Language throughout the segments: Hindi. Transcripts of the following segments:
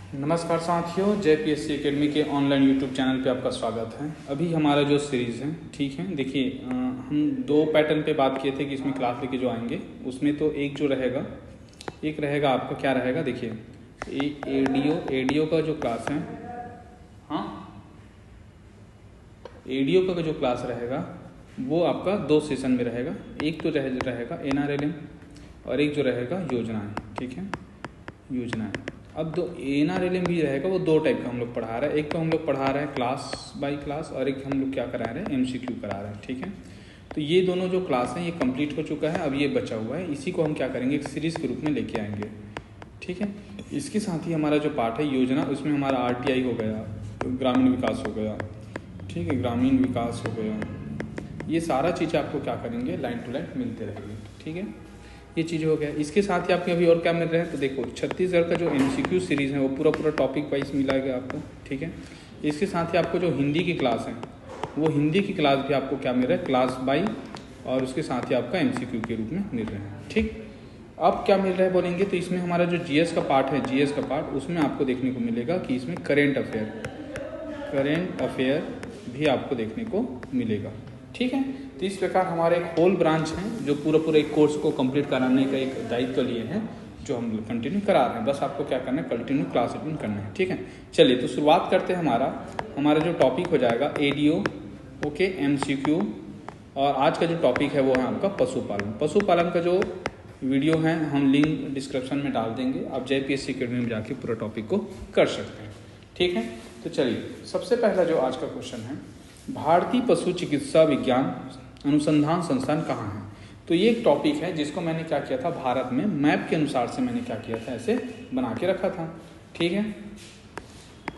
नमस्कार साथियों, जय पीएससी एकेडमी के ऑनलाइन यूट्यूब चैनल पे आपका स्वागत है। अभी हमारा जो सीरीज़ है, ठीक है, देखिए हम दो पैटर्न पे बात किए थे कि इसमें क्लास लेके जो आएंगे उसमें तो एक जो रहेगा, एक रहेगा आपका क्या रहेगा, देखिए एडीओ का जो क्लास है, हाँ एडीओ का जो क्लास रहेगा वो आपका दो सेशन में रहेगा। एक तो रहेगा एनआरएलएम और एक जो रहेगा योजनाएं, ठीक है, योजनाएं। अब दो एनआरएलएम भी रहेगा, वो दो टाइप का हम लोग पढ़ा रहे हैं। एक तो हम लोग पढ़ा रहे हैं क्लास बाय क्लास और एक हम लोग क्या करा रहे हैं, एमसीक्यू करा रहे हैं, ठीक है। तो ये दोनों जो क्लास हैं ये कंप्लीट हो चुका है, अब ये बचा हुआ है, इसी को हम क्या करेंगे, एक सीरीज़ के रूप में लेके आएंगे, ठीक है। इसके साथ ही हमारा जो पार्ट है योजना, उसमें हमारा आरटीआई हो गया, ग्रामीण विकास हो गया, ठीक है, ग्रामीण विकास हो गया, ये सारा चीज़ आपको क्या करेंगे, लाइन टू लाइन मिलते रहेंगे, ठीक है। ये चीज़ हो गया। इसके साथ ही आपके अभी और क्या मिल रहा है, तो देखो छत्तीसगढ़ का जो एमसीक्यू सीरीज़ है वो पूरा टॉपिक वाइज मिला गया आपको, ठीक है। इसके साथ ही आपको जो हिंदी की क्लास है वो हिंदी की क्लास भी आपको क्या मिल रहा है, क्लास बाय, और उसके साथ ही आपका एमसीक्यू के रूप में मिल रहे हैं, ठीक। अब क्या मिल रहा है बोलेंगे, तो इसमें हमारा जो जीएस का पार्ट है, जीएस का पार्ट, उसमें आपको देखने को मिलेगा कि इसमें करेंट अफेयर भी आपको देखने को मिलेगा, ठीक है। तो इस प्रकार हमारे एक होल ब्रांच है जो पूरा एक कोर्स को कंप्लीट कराने का एक दायित्व लिए हैं, जो हम लोग कंटिन्यू करा रहे हैं। बस आपको क्या करना है, कंटिन्यू क्लास अटेंड करना है, ठीक है। चलिए तो शुरुआत करते हैं। हमारा जो टॉपिक हो जाएगा एडीओ, ओके, एमसीक्यू, और आज का जो टॉपिक है वो है आपका पशुपालन का जो वीडियो है हम लिंक डिस्क्रिप्शन में डाल देंगे, आप जय पीएससी एकेडमी में जाके पूरा टॉपिक को कर सकते हैं, ठीक है। तो चलिए सबसे पहला जो आज का क्वेश्चन है, भारतीय पशु चिकित्सा विज्ञान अनुसंधान संस्थान कहाँ है। तो ये एक टॉपिक है जिसको मैंने क्या किया था, भारत में मैप के अनुसार से मैंने क्या किया था, ऐसे बना के रखा था, ठीक है।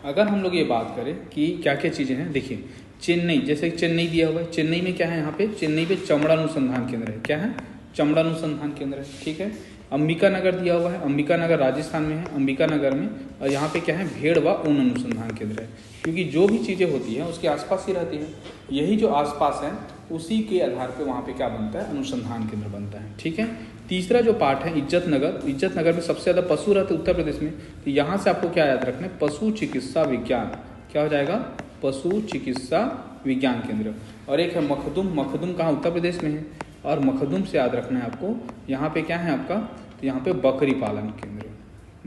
अगर हम लोग ये बात करें कि क्या क्या चीज़ें हैं, देखिए चेन्नई, जैसे चेन्नई दिया हुआ है, चेन्नई में क्या है, यहाँ पे चेन्नई पे चमड़ा अनुसंधान केंद्र है, क्या है, चमड़ा अनुसंधान केंद्र है, ठीक है। अंबिका नगर दिया हुआ है, अंबिका नगर राजस्थान में है, अंबिका नगर में, और यहाँ पे क्या है, भेड़ व ऊन अनुसंधान केंद्र है, क्योंकि जो भी चीज़ें होती हैं उसके आसपास ही रहती हैं, यही जो आसपास है उसी के आधार पे वहाँ पे क्या बनता है, अनुसंधान केंद्र बनता है, ठीक है। तीसरा जो पार्ट है इज्जत नगर में सबसे ज़्यादा पशु रहते उत्तर प्रदेश में, तो यहाँ से आपको क्या याद रखना है, पशु चिकित्सा विज्ञान, क्या हो जाएगा, पशु चिकित्सा विज्ञान केंद्र। और एक है मखदुम कहाँ, उत्तर प्रदेश में है, और मखदुम से याद रखना है आपको, यहाँ पे क्या है आपका, तो यहाँ पे बकरी पालन केंद्र,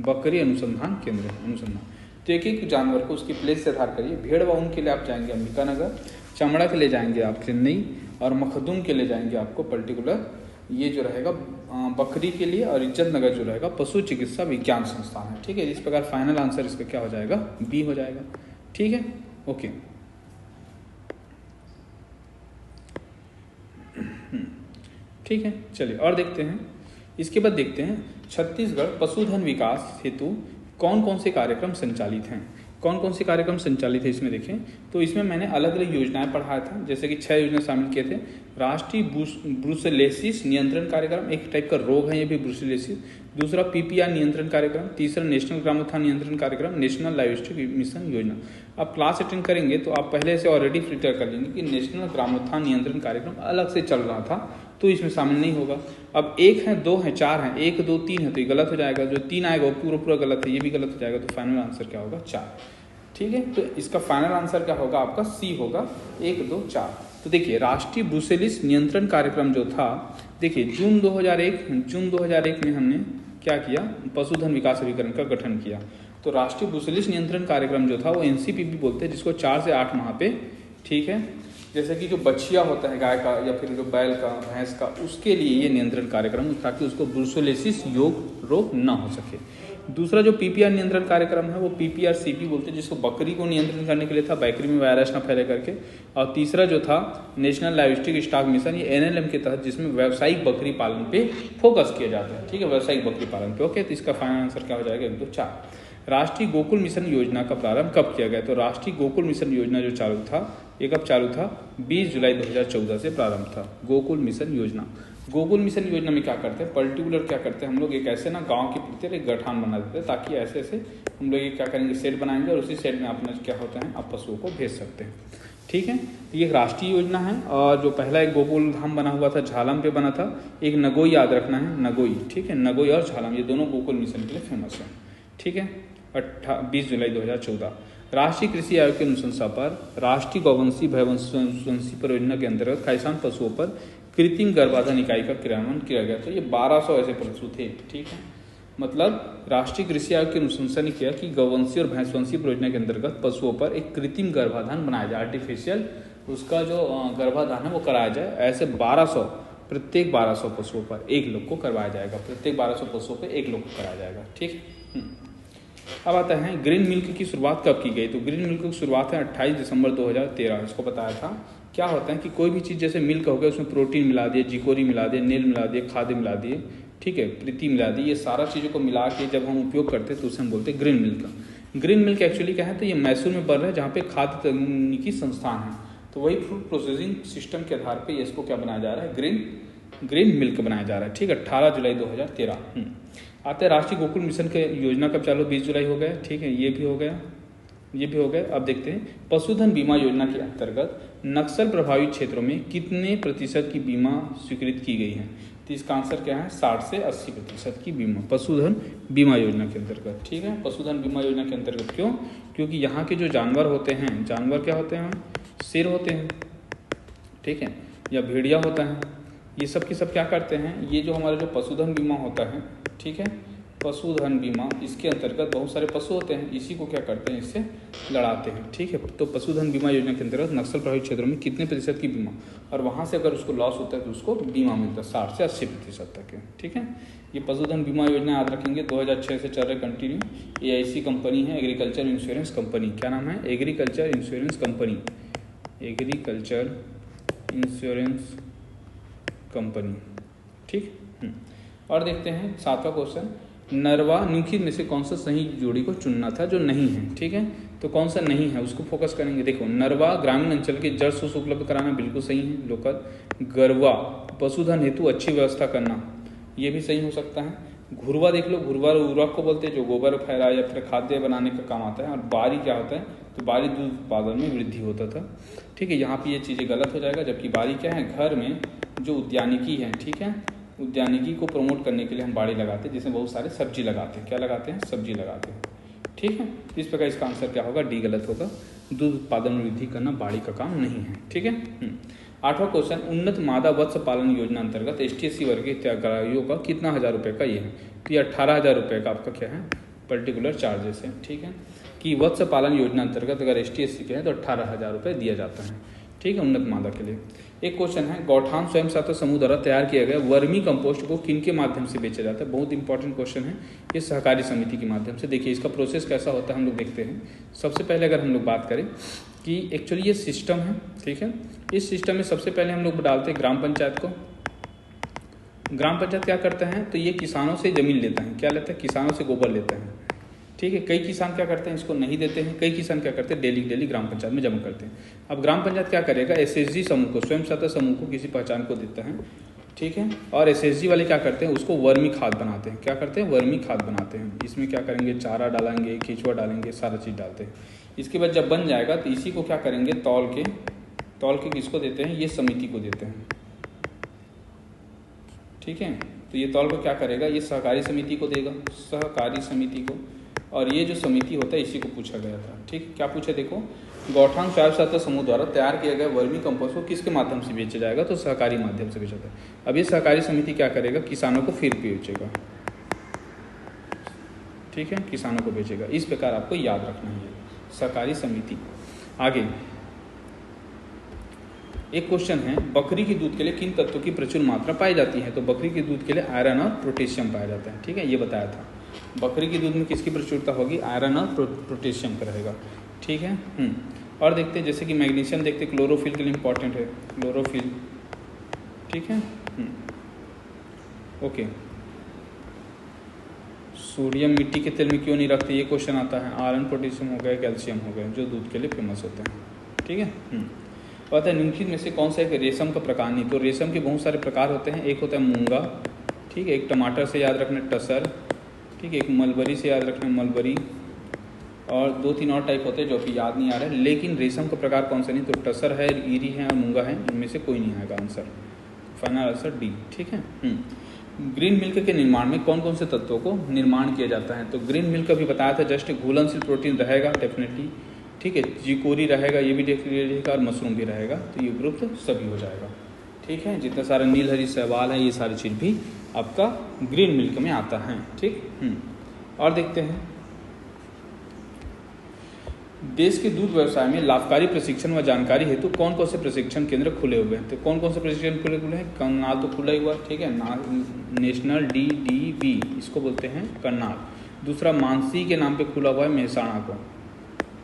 बकरी अनुसंधान केंद्र, अनुसंधान। तो एक जानवर को उसकी प्लेस से आधार करिए, भेड़ व ऊन के लिए आप जाएंगे अंबिका नगर, चमड़ा के लिए जाएंगे आप चेन्नई, और मखदुम के लिए जाएंगे आपको पर्टिकुलर ये जो रहेगा बकरी के लिए, और इज्जत नगर जो रहेगा पशु चिकित्सा विज्ञान संस्थान है, ठीक है। इस प्रकार फाइनल आंसर इसका क्या हो जाएगा, बी हो जाएगा, ठीक है, ओके। ठीक है, चलिए और देखते हैं। इसके बाद देखते हैं छत्तीसगढ़ पशुधन विकास हेतु कौन कौन से कार्यक्रम संचालित हैं, कौन कौन से कार्यक्रम संचालित है इसमें देखें। तो इसमें मैंने अलग अलग योजनाएं पढ़ाया था, जैसे कि 6 योजना शामिल किए थे। राष्ट्रीय ब्रुसेलोसिस नियंत्रण कार्यक्रम, एक टाइप का रोग है ये भी ब्रुसेलोसिस। दूसरा पीपीआर नियंत्रण कार्यक्रम। तीसरा नेशनल ग्रामोत्थान नियंत्रण कार्यक्रम, नेशनल लाइवस्टॉक मिशन योजना। आप क्लास अटेंड करेंगे तो आप पहले से ऑलरेडी फिल्टर कर लेंगे कि नेशनल ग्रामोत्थान नियंत्रण कार्यक्रम अलग से चल रहा था तो इसमें शामिल नहीं होगा। अब 1 है, 2 है, 4 है, 1 2 3 है, तो ये गलत हो जाएगा। जो 3 आएगा वो पूरा गलत है, ये भी गलत हो जाएगा। तो फाइनल आंसर क्या होगा, 4, ठीक है। तो इसका फाइनल आंसर क्या होगा आपका, सी होगा, 1 2 4। तो देखिए राष्ट्रीय ब्रुसेलोसिस नियंत्रण कार्यक्रम जो था, देखिए जून 2001 में हमने क्या किया, पशुधन विकास अभिकरण का गठन किया। तो राष्ट्रीय ब्रुसेलोसिस नियंत्रण कार्यक्रम जो था वो एनसीपीबी बोलते हैं, जिसको 4 से 8 माह पे, ठीक है, जैसे कि जो बछिया होता है गाय का या फिर जो बैल का, भैंस का, उसके लिए ये नियंत्रण कार्यक्रम, ताकि उसको ब्रुसेलोसिस रोग ना हो सके। दूसरा जो पीपीआर नियंत्रण कार्यक्रम है वो पीपीआर सीपी बोलते हैं, जिसको बकरी को नियंत्रण करने के लिए था, बकरी में वायरस ना फैले करके। और तीसरा जो था नेशनल लाइवस्टॉक स्टॉक मिशन, ये एनएलएम के तहत, जिसमें व्यावसायिक बकरी पालन पे फोकस किया जाता है, ठीक है, व्यावसायिक बकरी पालन पे, ओके। तो इसका फाइनल आंसर क्या हो जाएगा, 1 2 4। राष्ट्रीय गोकुल मिशन योजना का प्रारंभ कब किया गया, तो राष्ट्रीय गोकुल मिशन योजना जो चालू था, ये कब चालू था, 20 जुलाई 2014 से प्रारंभ था गोकुल मिशन योजना। गोकुल मिशन योजना में क्या करते हैं, पर्टिकुलर क्या करते हैं हम लोग, एक ऐसे ना गांव के प्रति एक गठान बना देते हैं, ताकि ऐसे ऐसे हम लोग ये क्या करेंगे, सेट बनाएंगे, और उसी सेट में अपना क्या होता है, आप पशुओं को भेज सकते हैं, ठीक है। ये एक राष्ट्रीय योजना है। और जो पहला एक गोकुल धाम बना हुआ था, झालम पे बना था। एक नगोई याद रखना है, नगोई, ठीक है, नगोई और झालम, ये दोनों गोकुल मिशन के लिए फेमस है, ठीक है। 20 जुलाई 2014। राष्ट्रीय कृषि आयोग की अनुशंसा पर राष्ट्रीय गौवंशी भयवंशी परियोजना के अंतर्गत खाइसान पशुओं पर कृत्रिम गर्भाधान इकाई का क्रियान्वयन किया गया। तो ये 1200 ऐसे पशु थे, ठीक है। मतलब राष्ट्रीय कृषि आयोग की अनुशंसा ने किया कि गौवंशी और भैंसवंशी परियोजना के अंतर्गत पशुओं पर एक कृत्रिम गर्भाधान बनाया जाए, आर्टिफिशियल उसका जो गर्भाधान है वो कराया जाए। ऐसे 1200 प्रत्येक 1200 पशुओं पर एक लोग को करवाया जाएगा, प्रत्येक 1200 पशुओं पर एक लोग को कराया जाएगा, ठीक है। अब आता है ग्रीन मिल्क की शुरुआत कब की गई। तो ग्रीन मिल्क की शुरुआत है 28 दिसंबर 2013। इसको बताया था क्या होता है कि कोई भी चीज़ जैसे मिल्क हो गया उसमें प्रोटीन मिला दिए, जिकोरी मिला दिए, नील मिला दिए, खाद्य मिला दिए, ठीक है, प्रीति मिला दी, ये सारा चीज़ों को मिला के जब हम उपयोग करते हैं तो उसे हम बोलते हैं green milk. Green milk actually क्या है, तो ये मैसूर में बन रहा है जहाँ पे खाद्य तकनीकी संस्थान है, तो वही फूड प्रोसेसिंग सिस्टम के आधार पे इसको क्या बनाया जा रहा है, ग्रीन मिल्क बनाया जा रहा है, ठीक है। 18 जुलाई 2013। आते हैं राष्ट्रीय गोकुल मिशन के योजना कब चालू, 20 जुलाई हो गया, ठीक है, ये भी हो गया, ये भी हो गया। अब देखते हैं पशुधन बीमा योजना के अंतर्गत नक्सल प्रभावित क्षेत्रों में कितने प्रतिशत की बीमा स्वीकृत की गई है। तो इसका आंसर क्या है, 60 से 80% की बीमा पशुधन बीमा योजना के अंतर्गत, ठीक है। पशुधन बीमा योजना के अंतर्गत क्यों, क्योंकि यहाँ के जो जानवर होते हैं, जानवर क्या होते हैं, शेर होते हैं, ठीक है, या भेड़िया होता है, ये सब के सब क्या करते हैं, ये जो हमारा जो पशुधन बीमा होता है, ठीक है, पशुधन बीमा, इसके अंतर्गत बहुत सारे पशु होते हैं, इसी को क्या करते हैं, इससे लड़ाते हैं, ठीक है। तो पशुधन बीमा योजना के अंतर्गत नक्सल प्रभावित क्षेत्रों में कितने प्रतिशत की बीमा, और वहाँ से अगर उसको लॉस होता है तो उसको बीमा मिलता है 60 से 80% तक है, ठीक है। ये पशुधन बीमा योजना याद रखेंगे, 2006 से चल रहे कंटिन्यू। AIC कंपनी है, एग्रीकल्चर इंश्योरेंस कंपनी, क्या नाम है, agriculture insurance company, agriculture insurance company, ठीक। और देखते हैं 7वां क्वेश्चन, नरवा निम्नलिखित में से कौन सा सही जोड़ी को चुनना था जो नहीं है, ठीक है। तो कौन सा नहीं है उसको फोकस करेंगे। देखो, नरवा ग्रामीण अंचल के जड़ स्रोत उपलब्ध कराना बिल्कुल सही है, लोकल। गरवा पशुधन हेतु अच्छी व्यवस्था करना, ये भी सही हो सकता है। घुरवा देख लो, घुरवा उर्वरक को बोलते हैं जो गोबर फैला या फिर खाद्य बनाने का काम आता है। और बारी क्या होता है, तो बारी दूध उत्पादन में वृद्धि होता था, ठीक है। यहाँ पे ये चीज़ें गलत हो जाएगा, जबकि बारी क्या है, घर में जो उद्यानिकी है, ठीक है, उद्यानिकी को प्रमोट करने के लिए हम बाड़ी लगाते हैं, जिसमें बहुत सारे सब्जी लगाते हैं, क्या लगाते हैं, सब्जी लगाते हैं, ठीक है। इस प्रकार इसका आंसर क्या होगा, डी गलत होगा। दूध उत्पादन में वृद्धि करना बाड़ी का काम नहीं है, ठीक है। 8वां क्वेश्चन, उन्नत मादा वत्स्य पालन योजना अंतर्गत ST/SC वर्ग के हितग्राहियों का कितना 1000 रुपये का ये है। तो ये 18,000 रुपये का आपका क्या है, पर्टिकुलर चार्जेस है, ठीक है। कि वत्स्य पालन योजना अंतर्गत अगर ST/SC के हैं तो 18,000 रुपये दिया जाता है, ठीक है, उन्नत मादा के लिए। एक क्वेश्चन है, गौठान स्वयं सहायता समूह द्वारा तैयार किया गया वर्मी कंपोस्ट को किन के माध्यम से बेचा जाता है। बहुत इंपॉर्टेंट क्वेश्चन है, ये सहकारी समिति के माध्यम से। देखिए इसका प्रोसेस कैसा होता है हम लोग देखते हैं। सबसे पहले अगर हम लोग बात करें कि एक्चुअली ये सिस्टम है, ठीक है। इस सिस्टम में सबसे पहले हम लोग डालते हैं ग्राम पंचायत को। ग्राम पंचायत क्या करता है, तो ये किसानों से जमीन लेता है, क्या लेता है, किसानों से गोबर लेता है, ठीक है। कई किसान क्या करते हैं, इसको नहीं देते हैं, कई किसान क्या करते हैं, डेली ग्राम पंचायत में जमा करते हैं। अब ग्राम पंचायत क्या करेगा, SHG समूह को, स्वयं सहायता समूह को किसी पहचान को देता है, ठीक है। और SHG वाले क्या करते हैं, उसको वर्मी खाद बनाते हैं, क्या करते हैं, वर्मी खाद बनाते हैं। इसमें क्या करेंगे, चारा डालेंगे, केचुआ डालेंगे, सारा चीज़ डालते हैं। इसके बाद जब बन जाएगा तो इसी को क्या करेंगे, तौल के किसको देते हैं, ये समिति को देते हैं, ठीक है। तो ये तौल को क्या करेगा, ये सहकारी समिति को देगा, सहकारी समिति को। और ये जो समिति होता है इसी को पूछा गया था, ठीक। क्या पूछा, देखो, गौठान स्वयं सहायता समूह द्वारा तैयार किया गया वर्मी कंपोस्ट को किसके माध्यम से बेचा जाएगा, तो सहकारी माध्यम से बेचा जाएगा। अब ये सहकारी समिति क्या करेगा, किसानों को फिर बेचेगा, ठीक है, किसानों को बेचेगा। इस प्रकार आपको याद रखना है सहकारी समिति। आगे एक क्वेश्चन है, बकरी के दूध के लिए किन तत्वों की प्रचुर मात्रा पाई जाती है। तो बकरी के दूध के लिए आयरन और पोटेशियम पाया जाता है, ठीक है, ये बताया था। बकरी के दूध में किसकी प्रचुरता होगी, आयरन और पोटेशियम का रहेगा, ठीक है। और देखते हैं जैसे कि मैग्नीशियम देखते हैं, क्लोरोफिल के लिए इंपॉर्टेंट है, क्लोरोफिल, ठीक है। ओके, सोडियम मिट्टी के तेल में क्यों नहीं रखते, ये क्वेश्चन आता है। आयरन, पोटेशियम हो गए, कैल्शियम हो गए, जो दूध के लिए फेमस होते हैं, ठीक है। और निम्नलिखित में से कौन सा एक रेशम का प्रकार नहीं। तो रेशम के बहुत सारे प्रकार होते हैं, एक होता है मूंगा, ठीक है, एक टमाटर से याद रखना टसर, ठीक है, एक मलबरी से याद रखना मलबरी, और 2-3 और टाइप होते हैं जो कि याद नहीं आ रहा है। लेकिन रेशम का प्रकार कौन सा नहीं, तो टसर है, ईरी है और मूंगा है, इनमें से कोई नहीं आएगा आंसर, फाइनल आंसर डी, ठीक है। ग्रीन मिल्क के निर्माण में कौन कौन से तत्वों को निर्माण किया जाता है? तो ग्रीन मिल्क अभी बताया था जस्ट, घुलनशील प्रोटीन रहेगा डेफिनेटली, ठीक है, जीकोरी रहेगा, ये भी रहेगा, और मशरूम भी रहेगा, तो ये ग्रुप सभी हो जाएगा, ठीक है। जितने सारे नील हरी शैवाल हैं, ये सारी चीज़ भी आपका ग्रीन मिल्क में आता है, ठीक। और देखते हैं, देश के दूध व्यवसाय में लाभकारी प्रशिक्षण व जानकारी हेतु कौन कौन से प्रशिक्षण केंद्र खुले हुए हैं? तो कौन कौन से प्रशिक्षण खुले हैं? करनाल तो खुला ही हुआ, ठीक है, नेशनल DDV इसको बोलते हैं करनाल। दूसरा मानसी के नाम पे खुला हुआ है मेहसाणा को,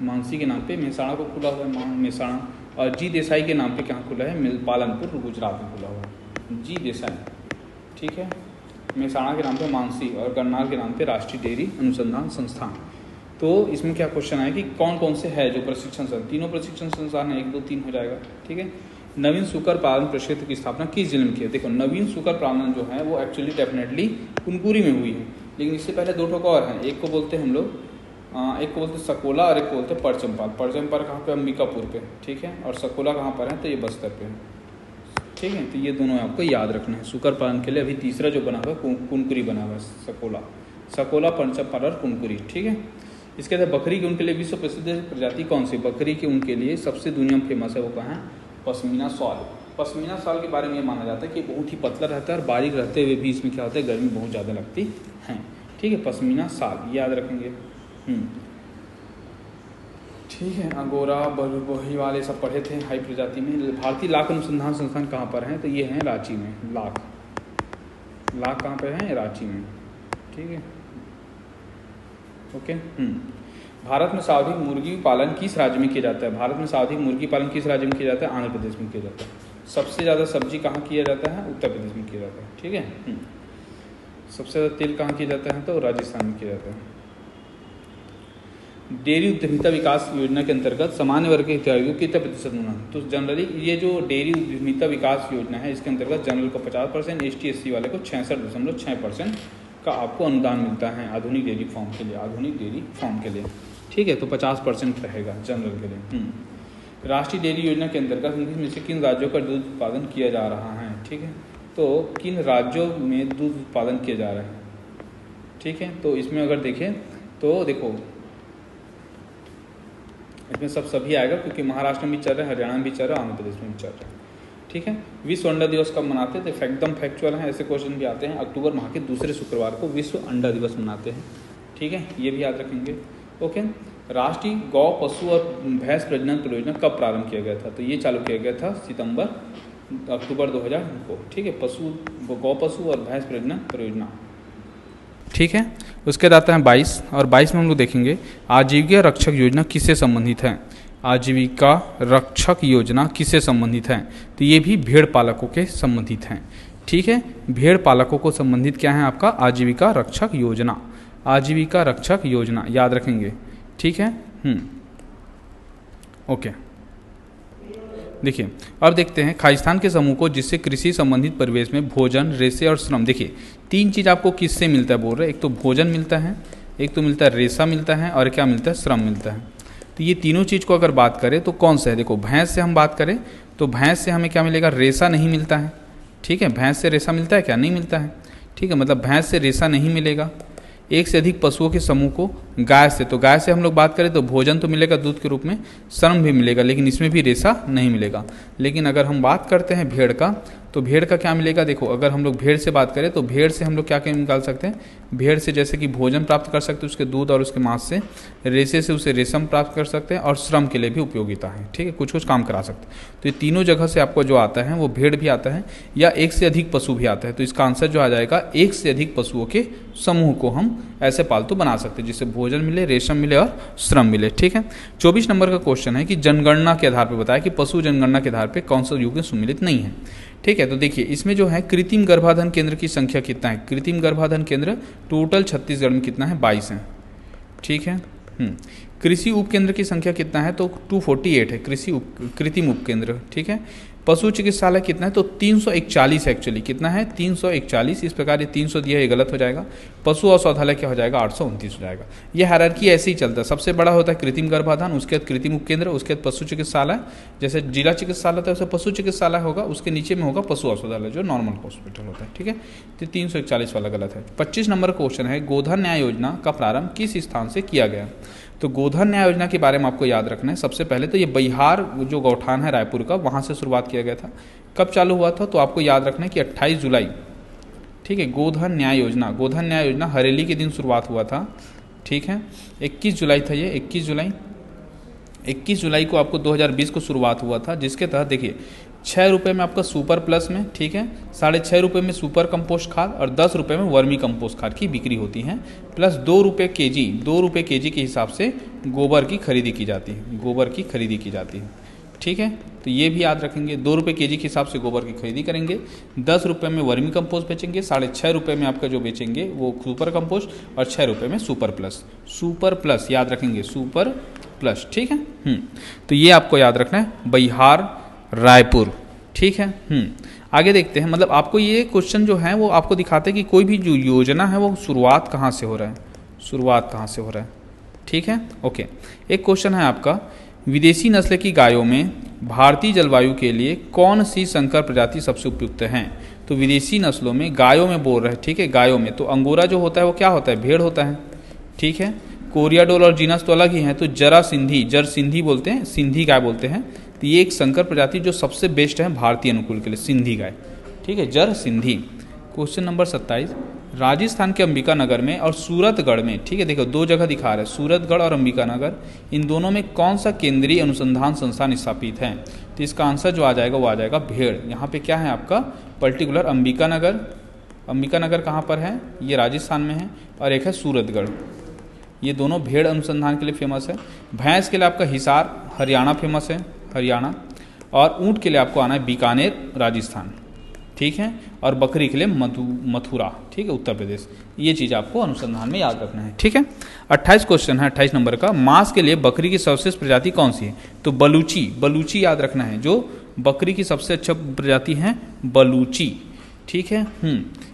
मानसी के नाम पे मेहसाणा को खुला हुआ है मेहसाणा। और जी देसाई के नाम पे कहाँ खुला है? पालनपुर गुजरात में खुला हुआ है जी देसाई, ठीक है। मेहसाणा के नाम पे मानसी और करनाल के नाम पे राष्ट्रीय डेयरी अनुसंधान संस्थान। तो इसमें क्या क्वेश्चन है कि कौन कौन से है जो प्रशिक्षण संस्थान? तीनों प्रशिक्षण संस्थान है, 1 2 3 हो जाएगा, ठीक है। नवीन सुकर पालन प्रक्षेत्र की स्थापना किस जिले में की है? देखो नवीन सुकर पालन जो है वो एक्चुअली डेफिनेटली कुनकुरी में हुई है, लेकिन इससे पहले 2 ठोका और हैं, एक को बोलते हैं हम लोग, एक को बोलते हैं सकोला और एक को बोलते हैं परचमपाल। परचमपाल कहाँ पे? अंबिकापुर पे, ठीक है, और सकोला कहाँ पर है? तो ये बस्तर पे है, ठीक है। तो ये दोनों आपको याद रखना है सुकर पालन के लिए। अभी तीसरा जो बना हुआ है कुनकुरी बना हुआ है, सकोला परचमपाल और कुनकुरी, ठीक है। इसके बाद बकरी के उनके लिए विश्व प्रसिद्ध प्रजाति कौन सी? बकरी के उनके लिए सबसे दुनिया में फेमस है वो कहाँ है? पश्मीना शॉल। पश्मीना शॉल के बारे में ये माना जाता है कि बहुत ही पतला रहता है और बारीक रहते हुए भी इसमें क्या होता है? गर्मी बहुत ज़्यादा लगती है, ठीक है। पश्मीना शॉल याद रखेंगे, ठीक है। अंगोरा बही वाले सब पढ़े थे हाई प्रजाति में। भारतीय लाख अनुसंधान संस्थान कहाँ पर है? तो ये है रांची में। लाख कहाँ पर है? रांची में, ठीक है, ओके। भारत में सर्वाधिक मुर्गी पालन किस राज्य में किया जाता है? भारत में सर्वाधिक मुर्गी पालन किस राज्य में किया जाता है? आंध्र प्रदेश में किया जाता है। सबसे ज़्यादा सब्जी कहाँ किया जाता है? उत्तर प्रदेश में किया जाता है, ठीक है। सबसे ज़्यादा तेल कहाँ किया जाता है? तो राजस्थान में किया जाता है। डेयरी उद्यमिता विकास योजना के अंतर्गत सामान्य वर्ग के हितग्राहियों को कितना प्रतिशत अनुदान? तो जनरली ये जो डेयरी उद्यमिता विकास योजना है इसके अंतर्गत जनरल को 50%, ST SC वाले को 66.6% का आपको अनुदान मिलता है आधुनिक डेयरी फार्म के लिए, ठीक है। तो 50% रहेगा जनरल के लिए। राष्ट्रीय डेयरी योजना के अंतर्गत में से किन राज्यों का दूध उत्पादन किया जा रहा है? ठीक है, तो किन राज्यों में दूध उत्पादन किया जा रहा है? ठीक है, तो इसमें अगर देखें तो देखो इसमें सभी आएगा क्योंकि महाराष्ट्र में भी चल रहा है, हरियाणा में भी चल रहा है, आंध्र प्रदेश में भी चल रहा है, ठीक है। विश्व अंडा दिवस कब मनाते हैं? तो एकदम फैक्चुअल है, ऐसे क्वेश्चन भी आते हैं। अक्टूबर माह के दूसरे शुक्रवार को विश्व अंडा दिवस मनाते हैं, ठीक है, ये भी याद रखेंगे, ओके। राष्ट्रीय गौ पशु और भैंस प्रजनन परियोजना कब प्रारंभ किया गया था? तो ये चालू किया गया था अक्टूबर 2000 को, ठीक है, गौ पशु और भैंस प्रजनन परियोजना, ठीक है। उसके बाद आता है 22 और 22 में हम लोग देखेंगे आजीविका रक्षक योजना किससे संबंधित है? आजीविका रक्षक योजना किससे संबंधित है? तो ये भी भेड़ पालकों के संबंधित हैं, ठीक है। भेड़ पालकों को संबंधित क्या है आपका? आजीविका रक्षक योजना, आजीविका रक्षक योजना याद रखेंगे, ठीक है। ओके, देखिए अब देखते हैं खालिस्तान के समूह को जिससे कृषि संबंधित परिवेश में भोजन, रेशे और श्रम। देखिए 3 चीज़ आपको किससे मिलता है बोल रहे हैं, एक तो भोजन मिलता है, एक तो मिलता है रेशा मिलता है, और क्या मिलता है? श्रम मिलता है। तो ये तीनों चीज़ को अगर बात करें तो कौन सा है? देखो भैंस से हम बात करें तो भैंस से हमें क्या मिलेगा? रेशा नहीं मिलता है, ठीक है। भैंस से रेशा मिलता है क्या? नहीं मिलता है, ठीक है, मतलब भैंस से रेशा नहीं मिलेगा। एक से अधिक पशुओं के समूह को गाय से, तो गाय से हम लोग बात करें तो भोजन तो मिलेगा दूध के रूप में, श्रम भी मिलेगा, लेकिन इसमें भी रेशा नहीं मिलेगा। लेकिन अगर हम बात करते हैं भेड़ का, तो भेड़ का क्या मिलेगा? देखो अगर हम लोग भेड़ से बात करें तो भेड़ से हम लोग क्या क्या निकाल सकते हैं? भेड़ से जैसे कि भोजन प्राप्त कर सकते हैं उसके दूध और उसके मांस से, रेशे से उसे रेशम प्राप्त कर सकते हैं, और श्रम के लिए भी उपयोगिता है, ठीक है, कुछ कुछ काम करा सकते हैं। तो ये तीनों जगह से आपको जो आता है वो भेड़ भी आता है या एक से अधिक पशु भी आता है। तो इसका आंसर जो आ जाएगा एक से अधिक पशुओं के समूह को हम ऐसे पालतू बना सकते हैं जिससे भोजन मिले, रेशम मिले और श्रम मिले, ठीक है। 24 नंबर का क्वेश्चन है कि जनगणना के आधार पर बताया कि पशु जनगणना के आधार पर कौन सा युग सुमिलित नहीं है, ठीक है। तो देखिए इसमें जो है कृत्रिम गर्भाधान केंद्र की संख्या कितना है? कृत्रिम गर्भाधान केंद्र टोटल छत्तीसगढ़ में कितना है? 22 है, ठीक है। कृषि उपकेंद्र की संख्या कितना है? तो 248 है कृषि कृत्रिम उपकेंद्र, ठीक है। पशु चिकित्सालय कितना है, तो 341 एक्चुअली कितना है 341, इस प्रकार ये 300 दिया है, ये गलत हो जाएगा। पशु औषधालय क्या हो जाएगा 829 हो जाएगा। ये हायरार्की ऐसे ही चलता है, सबसे बड़ा होता है कृत्रिम गर्भाधान, उसके बाद कृत्रिम उपकेंद्र, उसके बाद पशु चिकित्सालय, जैसे जिला चिकित्सालय था वैसे पशु चिकित्सालय होगा, उसके नीचे में होगा पशु औषधालय जो नॉर्मल हॉस्पिटल होता है, ठीक है। तो 341 वाला गलत है। 25 नंबर क्वेश्चन है, गोधन न्याय योजना का प्रारंभ किस स्थान से किया गया। तो गोधन न्याय योजना के बारे में आपको याद रखना है। सबसे पहले तो ये बिहार जो गौठान है रायपुर का, वहाँ से शुरुआत किया गया था। कब चालू हुआ था, तो आपको याद रखना है कि 28 जुलाई, ठीक है। गोधन न्याय योजना हरेली के दिन शुरुआत हुआ था, ठीक है। 21 जुलाई था ये, 21 जुलाई को आपको 2020 को शुरुआत हुआ था, जिसके तहत देखिए 6 रुपये में आपका सुपर प्लस में, ठीक है, 6.5 रुपये में सुपर कंपोस्ट खाद और 10 रुपये में वर्मी कंपोस्ट खाद की बिक्री होती है, प्लस 2 रुपये केजी के हिसाब से गोबर की खरीदी की जाती है, ठीक है। तो ये भी याद रखेंगे, 2 रुपये केजी के हिसाब से गोबर की खरीदी करेंगे, 10 रुपये में वर्मी कंपोस्ट बेचेंगे, 6.5 रुपये में आपका जो बेचेंगे वो सुपर कंपोस्ट और 6 रुपये में सुपर प्लस याद रखेंगे, सुपर प्लस, ठीक है। तो ये आपको याद रखना है, बिहार रायपुर, ठीक है। आगे देखते हैं, मतलब आपको ये क्वेश्चन जो है वो आपको दिखाते हैं कि कोई भी जो योजना है वो शुरुआत कहाँ से हो रहा है, ठीक है। ओके, एक क्वेश्चन है आपका, विदेशी नस्ल की गायों में भारतीय जलवायु के लिए कौन सी संकर प्रजाति सबसे उपयुक्त है। तो विदेशी नस्लों में गायों में बोल रहे हैं, ठीक है, गायों में तो अंगोरा जो होता है वो क्या होता है, भेड़ होता है, ठीक है। कोरियाडोल और जीनस तो अलग ही हैं, तो जर सिंधी बोलते हैं, सिंधी गाय बोलते हैं। तो ये एक संकर प्रजाति जो सबसे बेस्ट है भारतीय अनुकूल के लिए, सिंधी गाय, ठीक है, जर सिंधी। क्वेश्चन नंबर 27, राजस्थान के अंबिकानगर में और सूरतगढ़ में, ठीक है, देखो 2 जगह दिखा रहा है, सूरतगढ़ और अंबिकानगर, इन दोनों में कौन सा केंद्रीय अनुसंधान संस्थान स्थापित है। तो इसका आंसर जो आ जाएगा वो आ जाएगा भेड़। यहाँ पे क्या है आपका पर्टिकुलर अंबिकानगर कहाँ पर है, ये राजस्थान में है, और एक है सूरतगढ़, ये दोनों भेड़ अनुसंधान के लिए फेमस है। भैंस के लिए आपका हिसार हरियाणा फेमस है, हरियाणा, और ऊँट के लिए आपको आना है बीकानेर राजस्थान, ठीक है, और बकरी के लिए मथुरा, ठीक है, उत्तर प्रदेश। ये चीज़ आपको अनुसंधान में याद रखना है, ठीक है। 28 क्वेश्चन है, 28 नंबर का, मांस के लिए बकरी की सर्वश्रेष्ठ प्रजाति कौन सी है। तो बलूची याद रखना है, जो बकरी की सबसे अच्छा प्रजाति है बलूची, ठीक है।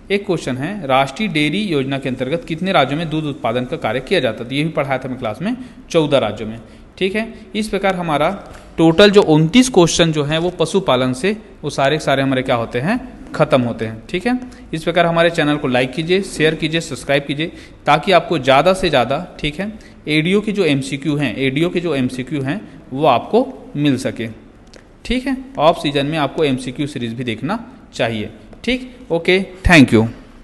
एक क्वेश्चन है, राष्ट्रीय डेयरी योजना के अंतर्गत कितने राज्यों में दूध उत्पादन का कार्य किया जाता है। तो ये भी पढ़ाया था मैं क्लास में, 14 राज्यों में, ठीक है। इस प्रकार हमारा टोटल जो 29 क्वेश्चन जो हैं वो पशुपालन से वो सारे हमारे क्या होते हैं, खत्म होते हैं, ठीक है। इस प्रकार हमारे चैनल को लाइक कीजिए, शेयर कीजिए, सब्सक्राइब कीजिए, ताकि आपको ज़्यादा से ज़्यादा, ठीक है, एडीओ के जो एमसीक्यू हैं वो आपको मिल सके, ठीक है। ऑफ सीजन में आपको एमसीक्यू सीरीज भी देखना चाहिए, ठीक। Okay, thank you.